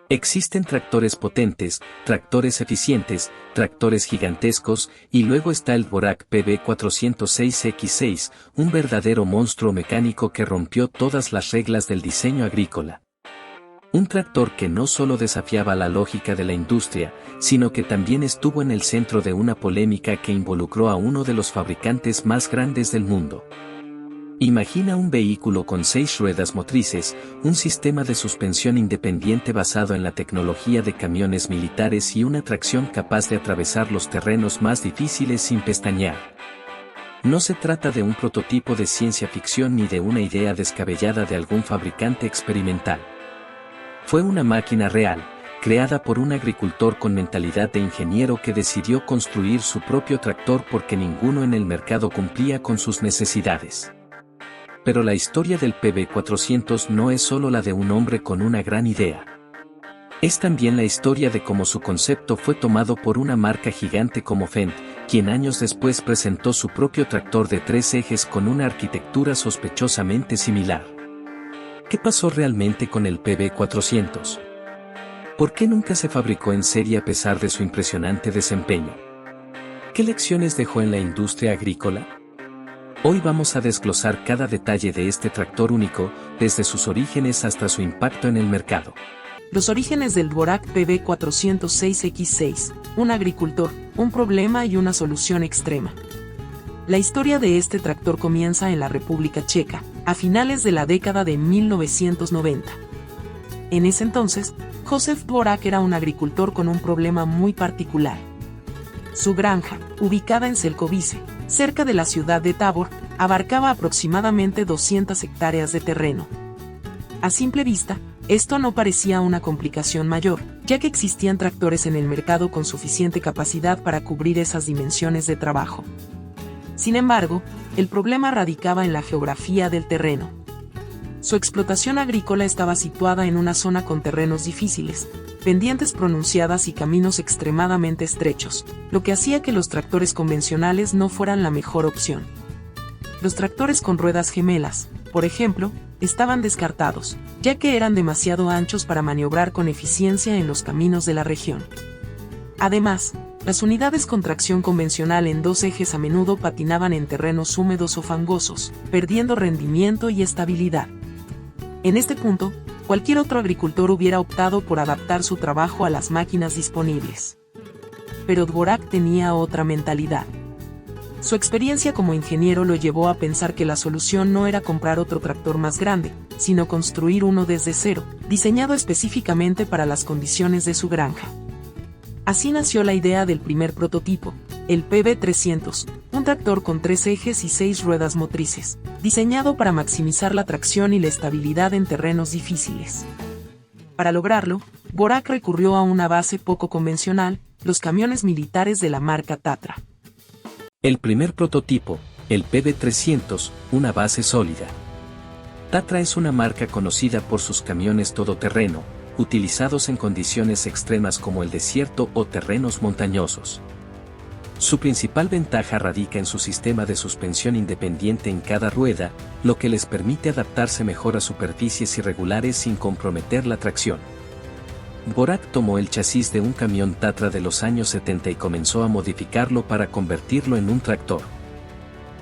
Existen tractores potentes, tractores eficientes, tractores gigantescos, y luego está el Dvorak PB406X6, un verdadero monstruo mecánico que rompió todas las reglas del diseño agrícola. Un tractor que no solo desafiaba la lógica de la industria, sino que también estuvo en el centro de una polémica que involucró a uno de los fabricantes más grandes del mundo. Imagina un vehículo con 6 ruedas motrices, un sistema de suspensión independiente basado en la tecnología de camiones militares y una tracción capaz de atravesar los terrenos más difíciles sin pestañear. No se trata de un prototipo de ciencia ficción ni de una idea descabellada de algún fabricante experimental. Fue una máquina real, creada por un agricultor con mentalidad de ingeniero que decidió construir su propio tractor porque ninguno en el mercado cumplía con sus necesidades. Pero la historia del PB400 no es solo la de un hombre con una gran idea. Es también la historia de cómo su concepto fue tomado por una marca gigante como Fendt, quien años después presentó su propio tractor de 3 ejes con una arquitectura sospechosamente similar. ¿Qué pasó realmente con el PB400? ¿Por qué nunca se fabricó en serie a pesar de su impresionante desempeño? ¿Qué lecciones dejó en la industria agrícola? Hoy vamos a desglosar cada detalle de este tractor único, desde sus orígenes hasta su impacto en el mercado. Los orígenes del Dvorak PB406X6, un agricultor, un problema y una solución extrema. La historia de este tractor comienza en la República Checa, a finales de la década de 1990. En ese entonces, Josef Dvorak era un agricultor con un problema muy particular. Su granja, ubicada en Selkovice, cerca de la ciudad de Tabor, abarcaba aproximadamente 200 hectáreas de terreno. A simple vista, esto no parecía una complicación mayor, ya que existían tractores en el mercado con suficiente capacidad para cubrir esas dimensiones de trabajo. Sin embargo, el problema radicaba en la geografía del terreno. Su explotación agrícola estaba situada en una zona con terrenos difíciles, pendientes pronunciadas y caminos extremadamente estrechos, lo que hacía que los tractores convencionales no fueran la mejor opción. Los tractores con ruedas gemelas, por ejemplo, estaban descartados, ya que eran demasiado anchos para maniobrar con eficiencia en los caminos de la región. Además, las unidades con tracción convencional en 2 ejes a menudo patinaban en terrenos húmedos o fangosos, perdiendo rendimiento y estabilidad. En este punto, cualquier otro agricultor hubiera optado por adaptar su trabajo a las máquinas disponibles. Pero Dvorak tenía otra mentalidad. Su experiencia como ingeniero lo llevó a pensar que la solución no era comprar otro tractor más grande, sino construir uno desde cero, diseñado específicamente para las condiciones de su granja. Así nació la idea del primer prototipo, el PB300, un tractor con 3 ejes y 6 ruedas motrices, diseñado para maximizar la tracción y la estabilidad en terrenos difíciles. Para lograrlo, Dvorak recurrió a una base poco convencional, los camiones militares de la marca Tatra. El primer prototipo, el PB300, una base sólida. Tatra es una marca conocida por sus camiones todoterreno, utilizados en condiciones extremas como el desierto o terrenos montañosos. Su principal ventaja radica en su sistema de suspensión independiente en cada rueda, lo que les permite adaptarse mejor a superficies irregulares sin comprometer la tracción. Dvorak tomó el chasis de un camión Tatra de los años 70 y comenzó a modificarlo para convertirlo en un tractor.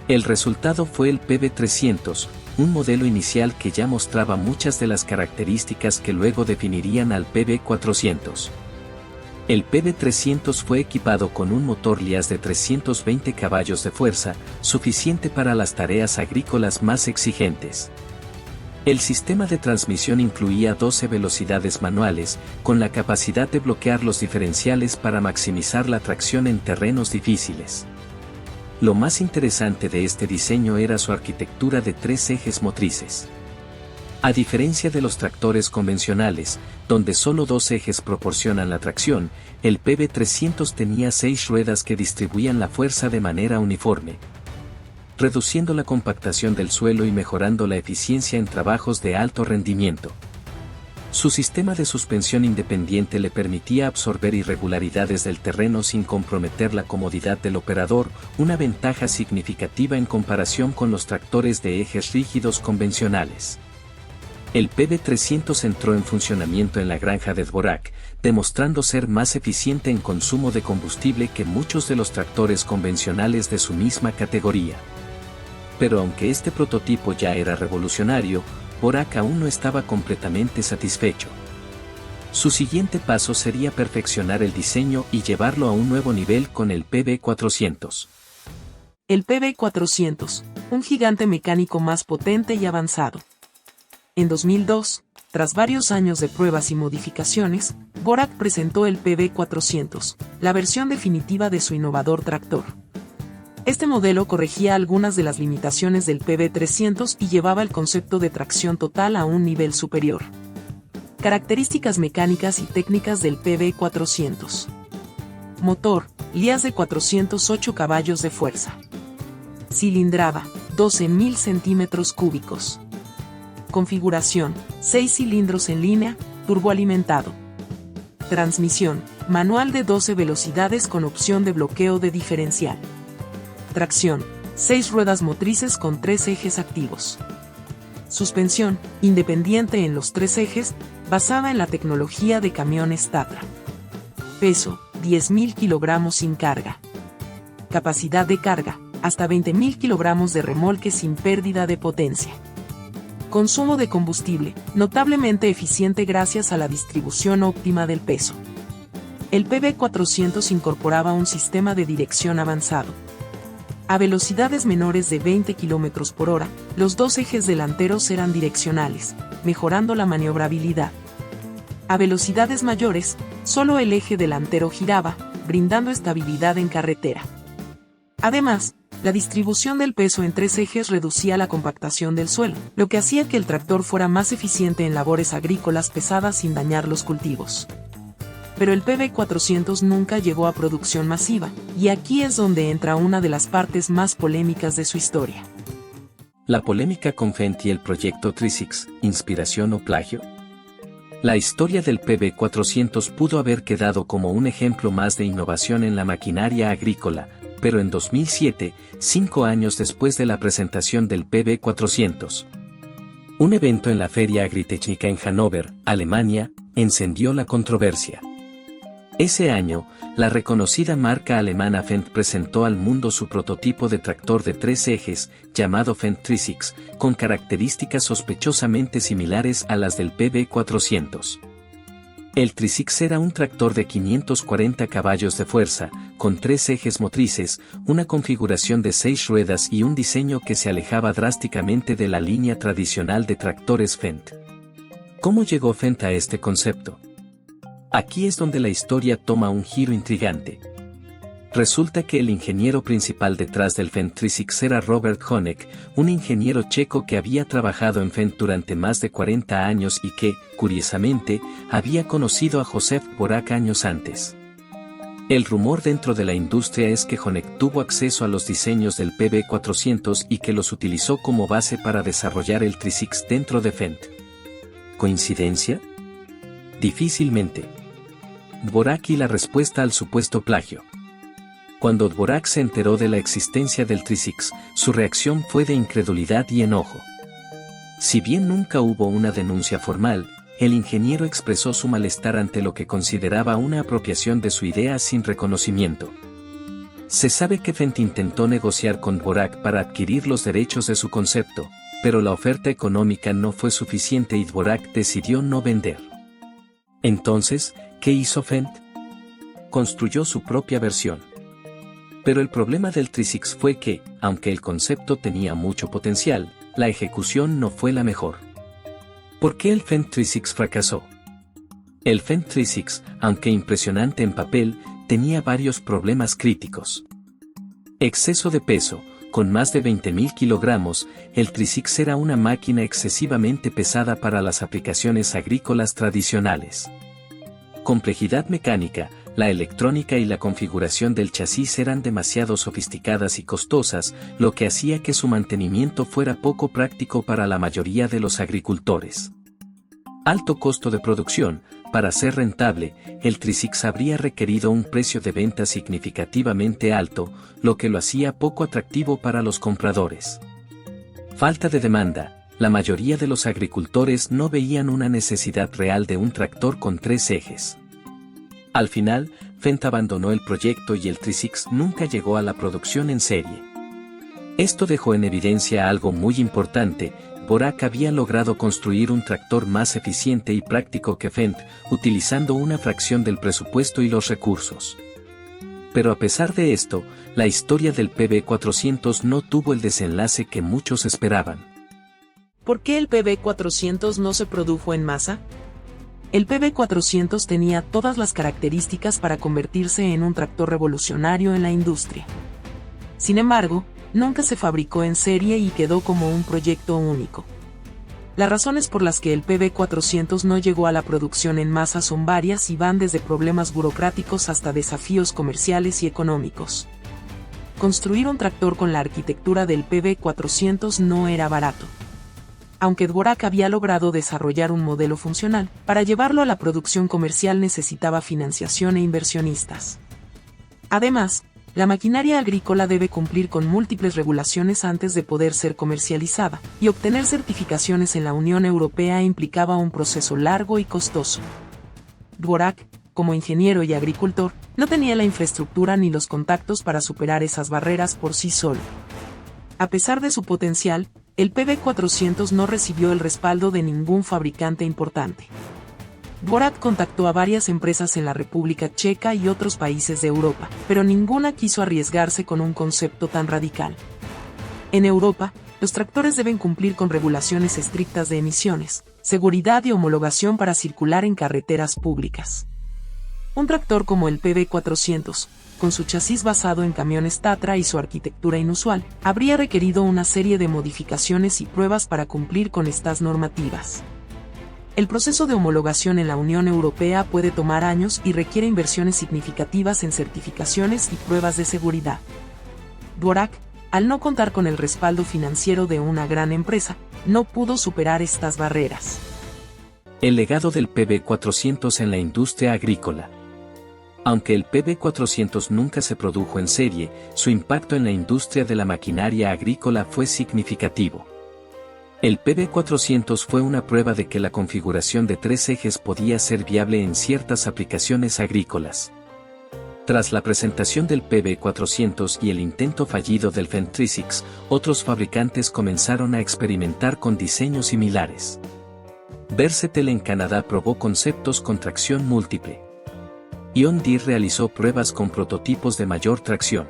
El resultado fue el PB300, un modelo inicial que ya mostraba muchas de las características que luego definirían al PB400. El PB300 fue equipado con un motor Lias de 320 caballos de fuerza, suficiente para las tareas agrícolas más exigentes. El sistema de transmisión incluía 12 velocidades manuales, con la capacidad de bloquear los diferenciales para maximizar la tracción en terrenos difíciles. Lo más interesante de este diseño era su arquitectura de 3 ejes motrices. A diferencia de los tractores convencionales, donde solo 2 ejes proporcionan la tracción, el PB300 tenía 6 ruedas que distribuían la fuerza de manera uniforme, reduciendo la compactación del suelo y mejorando la eficiencia en trabajos de alto rendimiento. Su sistema de suspensión independiente le permitía absorber irregularidades del terreno sin comprometer la comodidad del operador, una ventaja significativa en comparación con los tractores de ejes rígidos convencionales. El PB300 entró en funcionamiento en la granja de Dvorak, demostrando ser más eficiente en consumo de combustible que muchos de los tractores convencionales de su misma categoría. Pero aunque este prototipo ya era revolucionario, Dvorak aún no estaba completamente satisfecho. Su siguiente paso sería perfeccionar el diseño y llevarlo a un nuevo nivel con el PB400. El PB400, un gigante mecánico más potente y avanzado. En 2002, tras varios años de pruebas y modificaciones, Dvorak presentó el PB400, la versión definitiva de su innovador tractor. Este modelo corregía algunas de las limitaciones del PB300 y llevaba el concepto de tracción total a un nivel superior. Características mecánicas y técnicas del PB400. Motor, lías de 408 caballos de fuerza. Cilindrada, 12.000 centímetros cúbicos. Configuración, 6 cilindros en línea, turboalimentado. Transmisión, manual de 12 velocidades con opción de bloqueo de diferencial. Tracción, 6 ruedas motrices con 3 ejes activos. Suspensión, independiente en los 3 ejes, basada en la tecnología de camiones Tatra. Peso, 10.000 kilogramos sin carga. Capacidad de carga, hasta 20.000 kilogramos de remolque sin pérdida de potencia. Consumo de combustible, notablemente eficiente gracias a la distribución óptima del peso. El PB400 incorporaba un sistema de dirección avanzado. A velocidades menores de 20 km por hora, los 2 ejes delanteros eran direccionales, mejorando la maniobrabilidad. A velocidades mayores, solo el eje delantero giraba, brindando estabilidad en carretera. Además, la distribución del peso en 3 ejes reducía la compactación del suelo, lo que hacía que el tractor fuera más eficiente en labores agrícolas pesadas sin dañar los cultivos. Pero el PB400 nunca llegó a producción masiva, y aquí es donde entra una de las partes más polémicas de su historia. La polémica con Fendt y el proyecto Trisix, ¿inspiración o plagio? La historia del PB400 pudo haber quedado como un ejemplo más de innovación en la maquinaria agrícola, pero en 2007, 5 años después de la presentación del PB400, un evento en la Feria Agritechnica en Hannover, Alemania, encendió la controversia. Ese año, la reconocida marca alemana Fendt presentó al mundo su prototipo de tractor de 3 ejes, llamado Fendt Trisix, con características sospechosamente similares a las del PB400. El Trisix era un tractor de 540 caballos de fuerza, con 3 ejes motrices, una configuración de 6 ruedas y un diseño que se alejaba drásticamente de la línea tradicional de tractores Fendt. ¿Cómo llegó Fendt a este concepto? Aquí es donde la historia toma un giro intrigante. Resulta que el ingeniero principal detrás del Fendt Trisix era Robert Honeck, un ingeniero checo que había trabajado en Fendt durante más de 40 años y que, curiosamente, había conocido a Joseph Dvorak años antes. El rumor dentro de la industria es que Honeck tuvo acceso a los diseños del PB400 y que los utilizó como base para desarrollar el Trisix dentro de Fendt. ¿Coincidencia? Difícilmente. Dvorak y la respuesta al supuesto plagio. Cuando Dvorak se enteró de la existencia del Trisix, su reacción fue de incredulidad y enojo. Si bien nunca hubo una denuncia formal, el ingeniero expresó su malestar ante lo que consideraba una apropiación de su idea sin reconocimiento. Se sabe que Fendt intentó negociar con Dvorak para adquirir los derechos de su concepto, pero la oferta económica no fue suficiente y Dvorak decidió no vender. Entonces, ¿qué hizo Fendt? Construyó su propia versión. Pero el problema del Trisix fue que, aunque el concepto tenía mucho potencial, la ejecución no fue la mejor. ¿Por qué el Fendt Trisix fracasó? El Fendt Trisix, aunque impresionante en papel, tenía varios problemas críticos. Exceso de peso. Con más de 20.000 kilogramos, el Trisix era una máquina excesivamente pesada para las aplicaciones agrícolas tradicionales. Complejidad mecánica. La electrónica y la configuración del chasis eran demasiado sofisticadas y costosas, lo que hacía que su mantenimiento fuera poco práctico para la mayoría de los agricultores. Alto costo de producción. Para ser rentable, el Trisix habría requerido un precio de venta significativamente alto, lo que lo hacía poco atractivo para los compradores. Falta de demanda. la mayoría de los agricultores no veían una necesidad real de un tractor con 3 ejes. Al final, Fendt abandonó el proyecto y el Tri-6 nunca llegó a la producción en serie. Esto dejó en evidencia algo muy importante: Dvorak había logrado construir un tractor más eficiente y práctico que Fendt, utilizando una fracción del presupuesto y los recursos. Pero a pesar de esto, la historia del PB400 no tuvo el desenlace que muchos esperaban. ¿Por qué el PB400 no se produjo en masa? El PB400 tenía todas las características para convertirse en un tractor revolucionario en la industria. Sin embargo, nunca se fabricó en serie y quedó como un proyecto único. Las razones por las que el PB400 no llegó a la producción en masa son varias y van desde problemas burocráticos hasta desafíos comerciales y económicos. Construir un tractor con la arquitectura del PB400 no era barato. Aunque Dvorak había logrado desarrollar un modelo funcional, para llevarlo a la producción comercial necesitaba financiación e inversionistas. Además, la maquinaria agrícola debe cumplir con múltiples regulaciones antes de poder ser comercializada, y obtener certificaciones en la Unión Europea implicaba un proceso largo y costoso. Dvorak, como ingeniero y agricultor, no tenía la infraestructura ni los contactos para superar esas barreras por sí solo. A pesar de su potencial, el PB400 no recibió el respaldo de ningún fabricante importante. Dvorak contactó a varias empresas en la República Checa y otros países de Europa, pero ninguna quiso arriesgarse con un concepto tan radical. En Europa, los tractores deben cumplir con regulaciones estrictas de emisiones, seguridad y homologación para circular en carreteras públicas. Un tractor como el PB400, con su chasis basado en camiones Tatra y su arquitectura inusual, habría requerido una serie de modificaciones y pruebas para cumplir con estas normativas. El proceso de homologación en la Unión Europea puede tomar años y requiere inversiones significativas en certificaciones y pruebas de seguridad. Dvorak, al no contar con el respaldo financiero de una gran empresa, no pudo superar estas barreras. El legado del PB400 en la industria agrícola. Aunque el PB400 nunca se produjo en serie, su impacto en la industria de la maquinaria agrícola fue significativo. El PB400 fue una prueba de que la configuración de 3 ejes podía ser viable en ciertas aplicaciones agrícolas. Tras la presentación del PB400 y el intento fallido del Fendt Tri-6, otros fabricantes comenzaron a experimentar con diseños similares. Versatile en Canadá probó conceptos con tracción múltiple. John Deere realizó pruebas con prototipos de mayor tracción.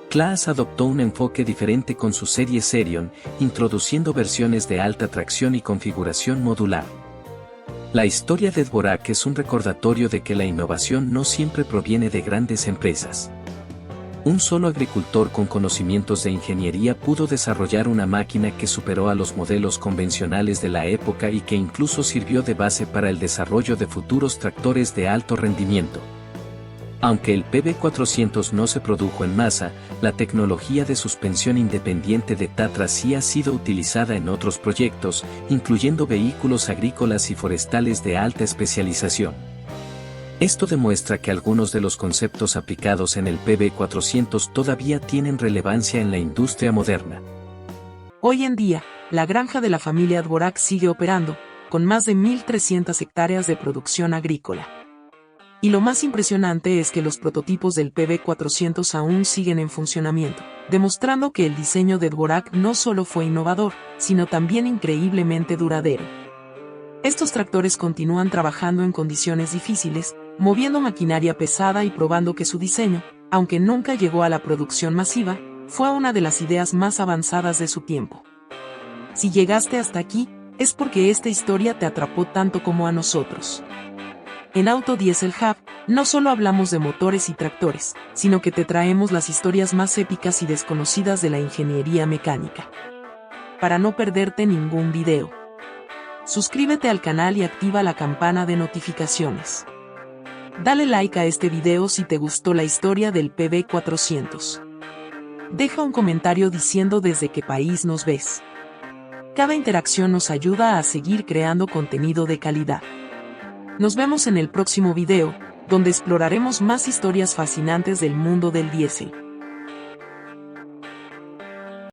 Claas adoptó un enfoque diferente con su serie Serion, introduciendo versiones de alta tracción y configuración modular. La historia de Dvorak es un recordatorio de que la innovación no siempre proviene de grandes empresas. Un solo agricultor con conocimientos de ingeniería pudo desarrollar una máquina que superó a los modelos convencionales de la época y que incluso sirvió de base para el desarrollo de futuros tractores de alto rendimiento. Aunque el PB400 no se produjo en masa, la tecnología de suspensión independiente de Tatra sí ha sido utilizada en otros proyectos, incluyendo vehículos agrícolas y forestales de alta especialización. Esto demuestra que algunos de los conceptos aplicados en el PB400 todavía tienen relevancia en la industria moderna. Hoy en día, la granja de la familia Dvorak sigue operando, con más de 1.300 hectáreas de producción agrícola. Y lo más impresionante es que los prototipos del PB400 aún siguen en funcionamiento, demostrando que el diseño de Dvorak no solo fue innovador, sino también increíblemente duradero. Estos tractores continúan trabajando en condiciones difíciles, moviendo maquinaria pesada y probando que su diseño, aunque nunca llegó a la producción masiva, fue una de las ideas más avanzadas de su tiempo. Si llegaste hasta aquí, es porque esta historia te atrapó tanto como a nosotros. En Auto Diesel Hub, no solo hablamos de motores y tractores, sino que te traemos las historias más épicas y desconocidas de la ingeniería mecánica. Para no perderte ningún video, suscríbete al canal y activa la campana de notificaciones. Dale like a este video si te gustó la historia del PB400. Deja un comentario diciendo desde qué país nos ves. Cada interacción nos ayuda a seguir creando contenido de calidad. Nos vemos en el próximo video, donde exploraremos más historias fascinantes del mundo del diésel.